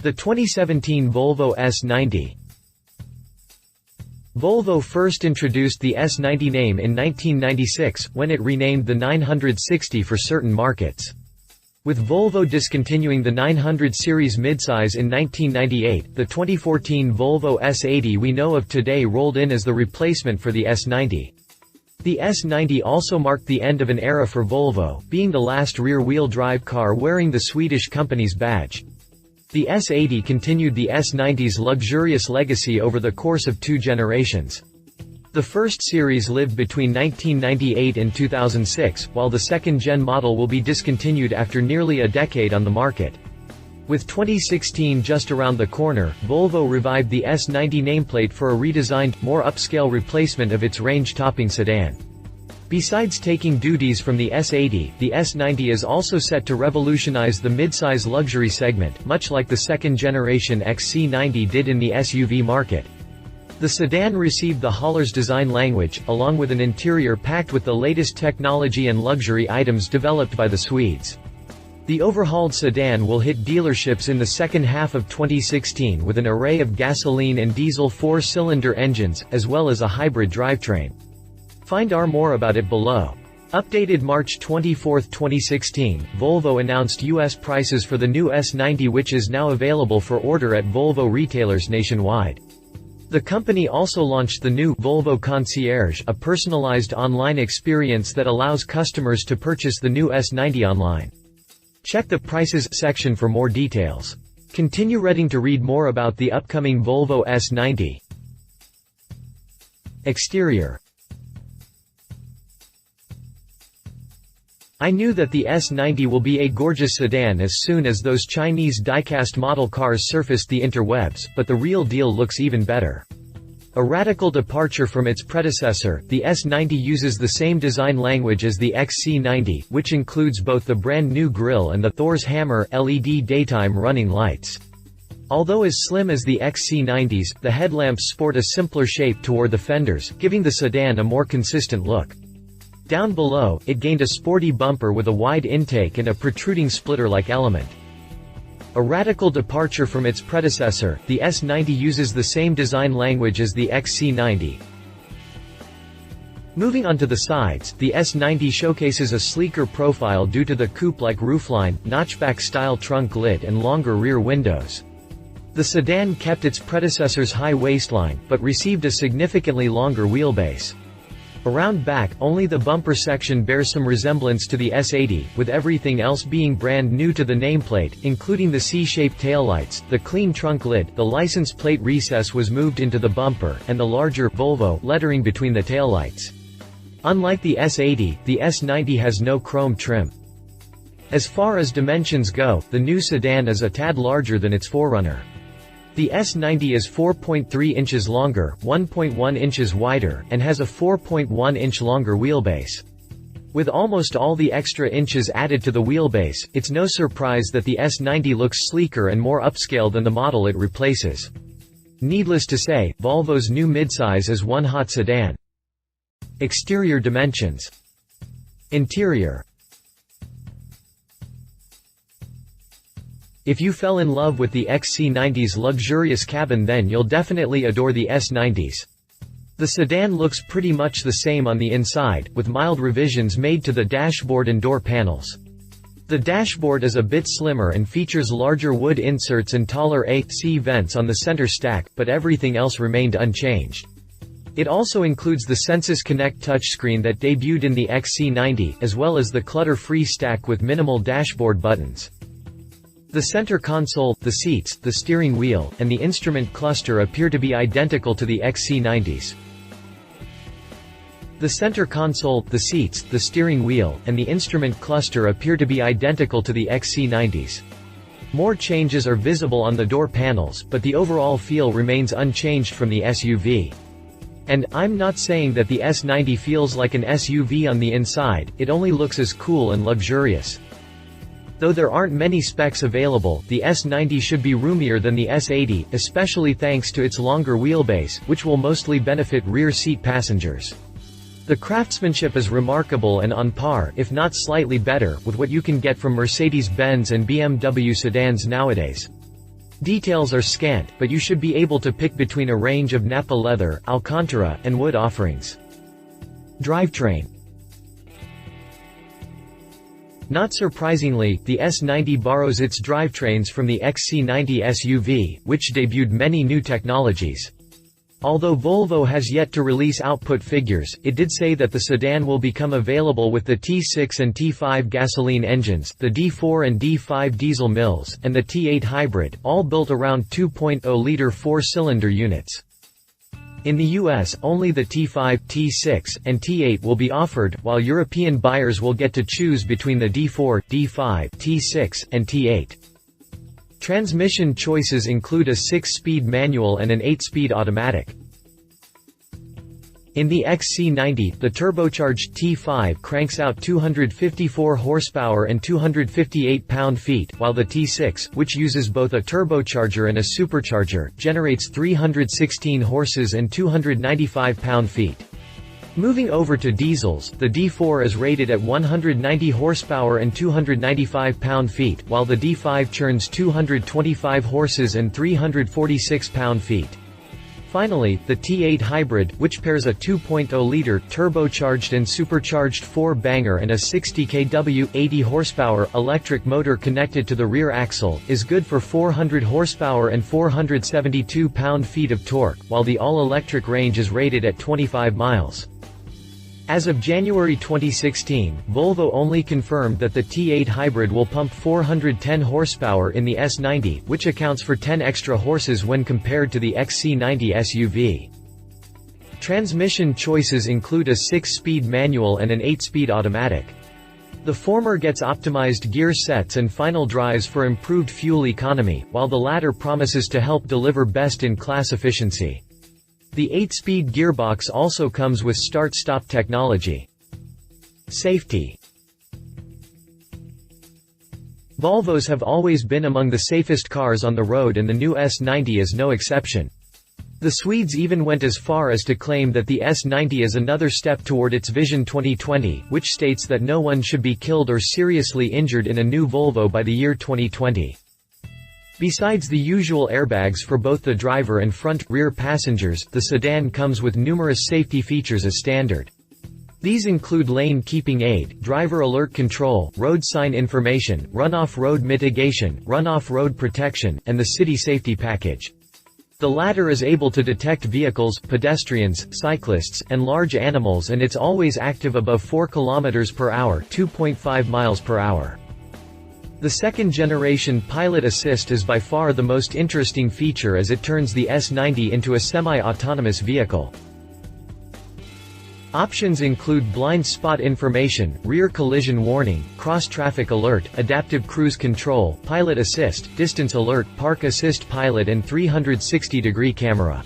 The 2017 Volvo S90. Volvo first introduced the S90 name in 1996, when it renamed the 960 for certain markets. With Volvo discontinuing the 900 series midsize in 1998, the 2014 Volvo S80 we know of today rolled in as the replacement for the S90. The S90 also marked the end of an era for Volvo, being the last rear-wheel drive car wearing the Swedish company's badge. The S80 continued the S90's luxurious legacy over the course of 2 generations. The first series lived between 1998 and 2006, while the second-gen model will be discontinued after nearly a decade on the market. With 2016 just around the corner, Volvo revived the S90 nameplate for a redesigned, more upscale replacement of its range-topping sedan. Besides taking duties from the S80, the S90 is also set to revolutionize the midsize luxury segment, much like the second-generation XC90 did in the SUV market. The sedan received the hauler's design language, along with an interior packed with the latest technology and luxury items developed by the Swedes. The overhauled sedan will hit dealerships in the second half of 2016 with an array of gasoline and diesel 4-cylinder engines, as well as a hybrid drivetrain. Find out more about it below. Updated March 24, 2016, Volvo announced U.S. prices for the new S90, which is now available for order at Volvo retailers nationwide. The company also launched the new Volvo Concierge, a personalized online experience that allows customers to purchase the new S90 online. Check the prices section for more details. Continue reading to read more about the upcoming Volvo S90. Exterior. I knew that the S90 will be a gorgeous sedan as soon as those Chinese die-cast model cars surfaced the interwebs, but the real deal looks even better. A radical departure from its predecessor, the S90 uses the same design language as the XC90, which includes both the brand new grille and the Thor's Hammer LED daytime running lights. Although as slim as the XC90's, the headlamps sport a simpler shape toward the fenders, giving the sedan a more consistent look. Down below, it gained a sporty bumper with a wide intake and a protruding splitter-like element. A radical departure from its predecessor, the S90 uses the same design language as the XC90. Moving on to the sides, the S90 showcases a sleeker profile due to the coupe-like roofline, notchback-style trunk lid and longer rear windows. The sedan kept its predecessor's high waistline, but received a significantly longer wheelbase. Around back, only the bumper section bears some resemblance to the S80, with everything else being brand new to the nameplate, including the C-shaped taillights, the clean trunk lid, the license plate recess was moved into the bumper, and the larger Volvo lettering between the taillights. Unlike the S80, the S90 has no chrome trim. As far as dimensions go, the new sedan is a tad larger than its forerunner. The S90 is 4.3 inches longer, 1.1 inches wider, and has a 4.1-inch longer wheelbase. With almost all the extra inches added to the wheelbase, it's no surprise that the S90 looks sleeker and more upscale than the model it replaces. Needless to say, Volvo's new midsize is one hot sedan. Exterior dimensions. Interior. If you fell in love with the XC90's luxurious cabin, then you'll definitely adore the S90's. The sedan looks pretty much the same on the inside, with mild revisions made to the dashboard and door panels. The dashboard is a bit slimmer and features larger wood inserts and taller AC vents on the center stack, but everything else remained unchanged. It also includes the Sensus Connect touchscreen that debuted in the XC90, as well as the clutter-free stack with minimal dashboard buttons. The center console, the seats, the steering wheel, and the instrument cluster appear to be identical to the XC90's. The center console, the seats, the steering wheel, and the instrument cluster appear to be identical to the XC90's. More changes are visible on the door panels, but the overall feel remains unchanged from the SUV. And, I'm not saying that the S90 feels like an SUV on the inside, it only looks as cool and luxurious. Though there aren't many specs available, the S90 should be roomier than the S80, especially thanks to its longer wheelbase, which will mostly benefit rear seat passengers. The craftsmanship is remarkable and on par, if not slightly better, with what you can get from Mercedes-Benz and BMW sedans nowadays. Details are scant, but you should be able to pick between a range of Nappa leather, Alcantara, and wood offerings. Drivetrain. Not surprisingly, the S90 borrows its drivetrains from the XC90 SUV, which debuted many new technologies. Although Volvo has yet to release output figures, it did say that the sedan will become available with the T6 and T5 gasoline engines, the D4 and D5 diesel mills, and the T8 hybrid, all built around 2.0-liter four-cylinder units. In the US, only the T5, T6, and T8 will be offered, while European buyers will get to choose between the D4, D5, T6, and T8. Transmission choices include a 6-speed manual and an 8-speed automatic. In the XC90, the turbocharged T5 cranks out 254 horsepower and 258 pound-feet, while the T6, which uses both a turbocharger and a supercharger, generates 316 horses and 295 pound-feet. Moving over to diesels, the D4 is rated at 190 horsepower and 295 pound-feet, while the D5 churns 225 horses and 346 pound-feet. Finally, the T8 hybrid, which pairs a 2.0-liter, turbocharged and supercharged 4-banger and a 60 kW 80 horsepower electric motor connected to the rear axle, is good for 400 horsepower and 472 pound-feet of torque, while the all-electric range is rated at 25 miles. As of January 2016, Volvo only confirmed that the T8 hybrid will pump 410 horsepower in the S90, which accounts for 10 extra horses when compared to the XC90 SUV. Transmission choices include a 6-speed manual and an 8-speed automatic. The former gets optimized gear sets and final drives for improved fuel economy, while the latter promises to help deliver best-in-class efficiency. The 8-speed gearbox also comes with start-stop technology. Safety. Volvos have always been among the safest cars on the road, and the new S90 is no exception. The Swedes even went as far as to claim that the S90 is another step toward its Vision 2020, which states that no one should be killed or seriously injured in a new Volvo by the year 2020. Besides the usual airbags for both the driver and front-rear passengers, the sedan comes with numerous safety features as standard. These include lane keeping aid, driver alert control, road sign information, run-off road mitigation, run-off road protection, and the city safety package. The latter is able to detect vehicles, pedestrians, cyclists, and large animals, and it's always active above 4 km per hour, 2.5 miles per hour. The second-generation Pilot Assist is by far the most interesting feature, as it turns the S90 into a semi-autonomous vehicle. Options include blind spot information, rear collision warning, cross-traffic alert, adaptive cruise control, pilot assist, distance alert, park assist pilot, and 360-degree camera.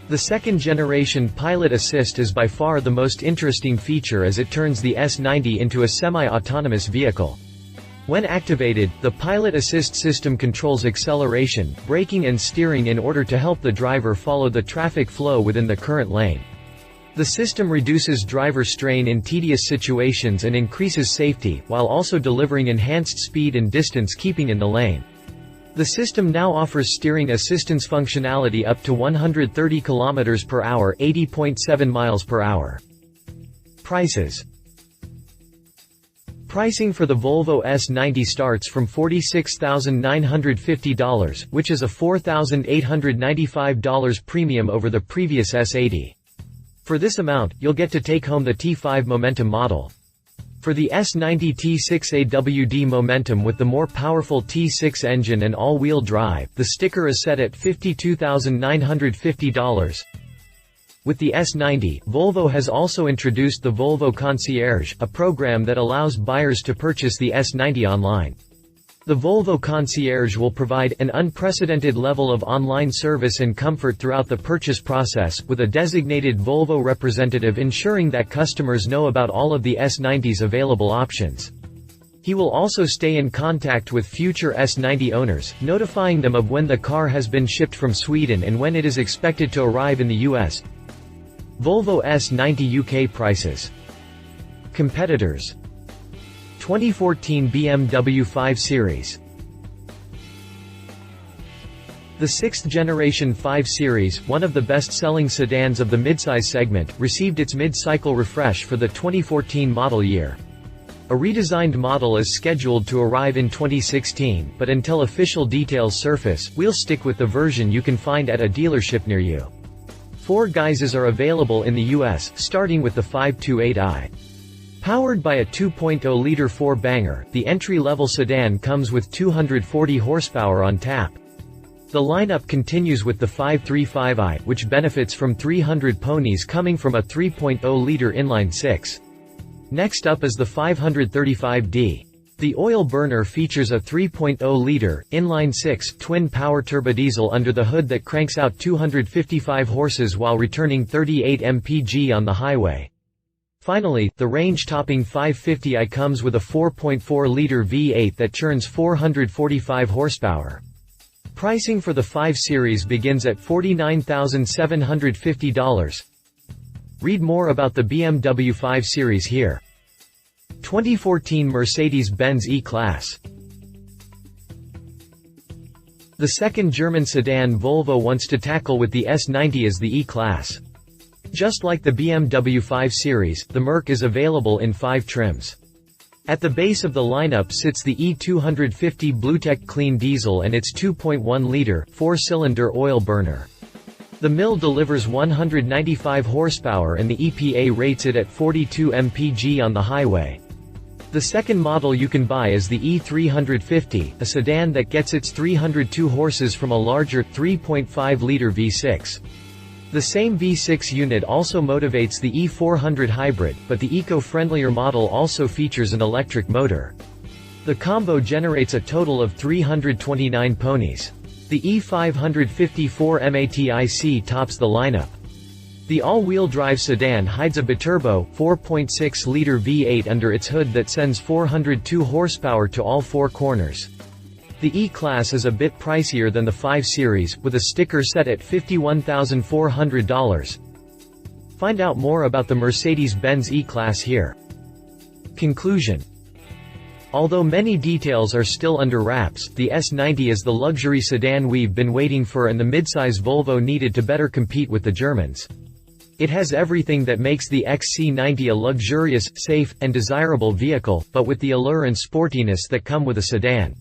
The second-generation Pilot Assist is by far the most interesting feature, as it turns the S90 into a semi-autonomous vehicle. When activated, the Pilot Assist system controls acceleration, braking and steering in order to help the driver follow the traffic flow within the current lane. The system reduces driver strain in tedious situations and increases safety, while also delivering enhanced speed and distance keeping in the lane. The system now offers steering assistance functionality up to 130 km per hour, 80.7 miles per hour. Prices. Pricing for the Volvo S90 starts from $46,950, which is a $4,895 premium over the previous S80. For this amount, you'll get to take home the T5 Momentum model. For the S90 T6 AWD Momentum with the more powerful T6 engine and all-wheel drive, the sticker is set at $52,950. With the S90, Volvo has also introduced the Volvo Concierge, a program that allows buyers to purchase the S90 online. The Volvo Concierge will provide an unprecedented level of online service and comfort throughout the purchase process, with a designated Volvo representative ensuring that customers know about all of the S90's available options. He will also stay in contact with future S90 owners, notifying them of when the car has been shipped from Sweden and when it is expected to arrive in the US. Volvo S90 UK prices. Competitors. 2014 BMW 5 Series. The 6th generation 5 Series, one of the best-selling sedans of the midsize segment, received its mid-cycle refresh for the 2014 model year. A redesigned model is scheduled to arrive in 2016, but until official details surface, we'll stick with the version you can find at a dealership near you. 4 guises are available in the US, starting with the 528i. Powered by a 2.0-liter 4-banger, the entry-level sedan comes with 240 horsepower on tap. The lineup continues with the 535i, which benefits from 300 ponies coming from a 3.0-liter inline-6. Next up is the 535d. The oil burner features a 3.0-liter, inline-6, twin-power turbodiesel under the hood that cranks out 255 horses while returning 38 mpg on the highway. Finally, the range-topping 550i comes with a 4.4-liter V8 that churns 445 horsepower. Pricing for the 5 Series begins at $49,750. Read more about the BMW 5 Series here. 2014 Mercedes-Benz E-Class. The second German sedan Volvo wants to tackle with the S90 is the E-Class. Just like the BMW 5 Series, the Merc is available in 5 trims. At the base of the lineup sits the E250 BlueTech Clean Diesel and its 2.1-liter, 4-cylinder oil burner. The mill delivers 195 horsepower and the EPA rates it at 42 mpg on the highway. The second model you can buy is the E350, a sedan that gets its 302 horses from a larger, 3.5-liter V6. The same V6 unit also motivates the E400 hybrid, but the eco-friendlier model also features an electric motor. The combo generates a total of 329 ponies. The E554 MATIC tops the lineup. The all-wheel drive sedan hides a biturbo, 4.6-liter V8 under its hood that sends 402 horsepower to all 4 corners. The E-Class is a bit pricier than the 5 Series, with a sticker set at $51,400. Find out more about the Mercedes-Benz E-Class here. Conclusion. Although many details are still under wraps, the S90 is the luxury sedan we've been waiting for and the midsize Volvo needed to better compete with the Germans. It has everything that makes the XC90 a luxurious, safe, and desirable vehicle, but with the allure and sportiness that come with a sedan.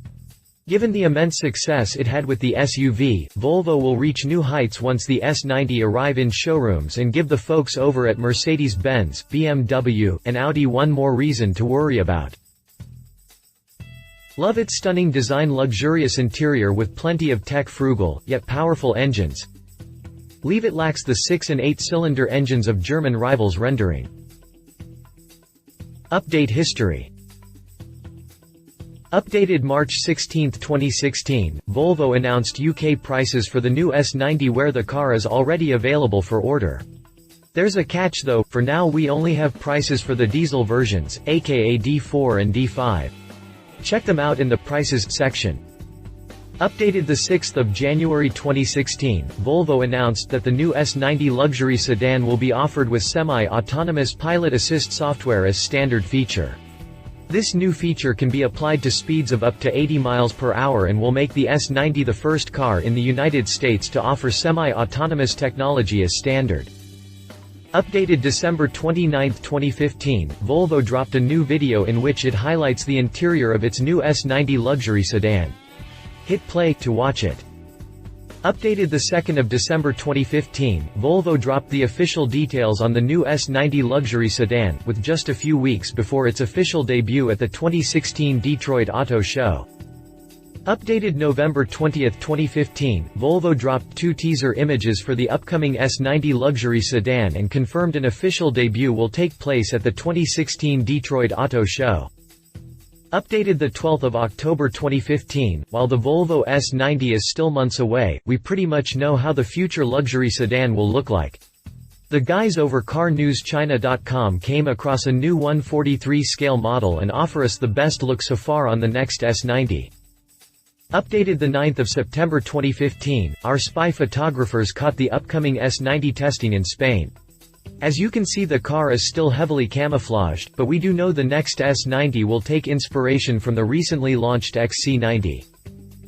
Given the immense success it had with the SUV, Volvo will reach new heights once the S90 arrive in showrooms and give the folks over at Mercedes-Benz, BMW, and Audi one more reason to worry about. Love its stunning design, luxurious interior with plenty of tech-frugal, yet powerful engines. Leave it lacks the 6 and 8-cylinder engines of German rivals rendering. Update history. Updated March 16, 2016, Volvo announced UK prices for the new S90 where the car is already available for order. There's a catch though, for now we only have prices for the diesel versions, aka D4 and D5. Check them out in the prices section. Updated 6 January 2016, Volvo announced that the new S90 luxury sedan will be offered with semi-autonomous pilot assist software as standard feature. This new feature can be applied to speeds of up to 80 miles per hour and will make the S90 the first car in the United States to offer semi-autonomous technology as standard. Updated December 29, 2015, Volvo dropped a new video in which it highlights the interior of its new S90 luxury sedan. Hit play to watch it. Updated 2 December 2015, Volvo dropped the official details on the new S90 luxury sedan, with just a few weeks before its official debut at the 2016 Detroit Auto Show. Updated November 20, 2015, Volvo dropped 2 teaser images for the upcoming S90 luxury sedan and confirmed an official debut will take place at the 2016 Detroit Auto Show. Updated 12 October 2015, while the Volvo S90 is still months away, we pretty much know how the future luxury sedan will look like. The guys over CarNewsChina.com came across a new 1/43 scale model and offer us the best look so far on the next S90. Updated 9 September 2015, our spy photographers caught the upcoming S90 testing in Spain. As you can see, the car is still heavily camouflaged, but we do know the next S90 will take inspiration from the recently launched XC90.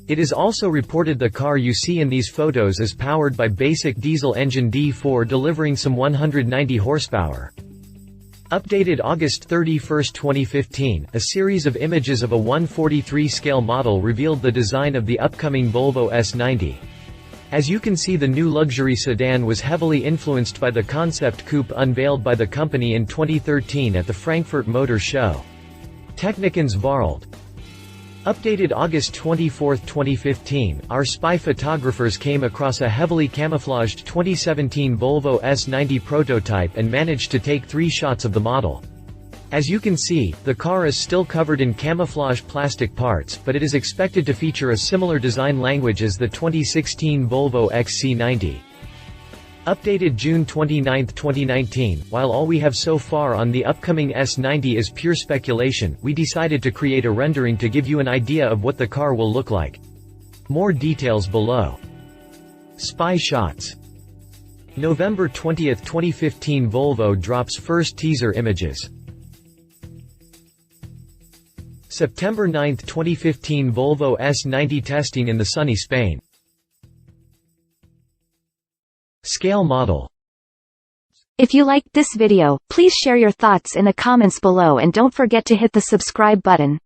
It is also reported the car you see in these photos is powered by basic diesel engine D4 delivering some 190 horsepower. Updated August 31, 2015, a series of images of a 1/43 scale model revealed the design of the upcoming Volvo S90. As you can see, the new luxury sedan was heavily influenced by the concept coupe unveiled by the company in 2013 at the Frankfurt Motor Show. Technikens Varld. Updated August 24, 2015, our spy photographers came across a heavily camouflaged 2017 Volvo S90 prototype and managed to take 3 shots of the model. As you can see, the car is still covered in camouflage plastic parts, but it is expected to feature a similar design language as the 2016 Volvo XC90. Updated June 29, 2019, while all we have so far on the upcoming S90 is pure speculation, we decided to create a rendering to give you an idea of what the car will look like. More details below. Spy shots. November 20, 2015, Volvo drops first teaser images. September 9, 2015, Volvo S90 testing in the sunny Spain. Scale model. If you liked this video, please share your thoughts in the comments below and don't forget to hit the subscribe button.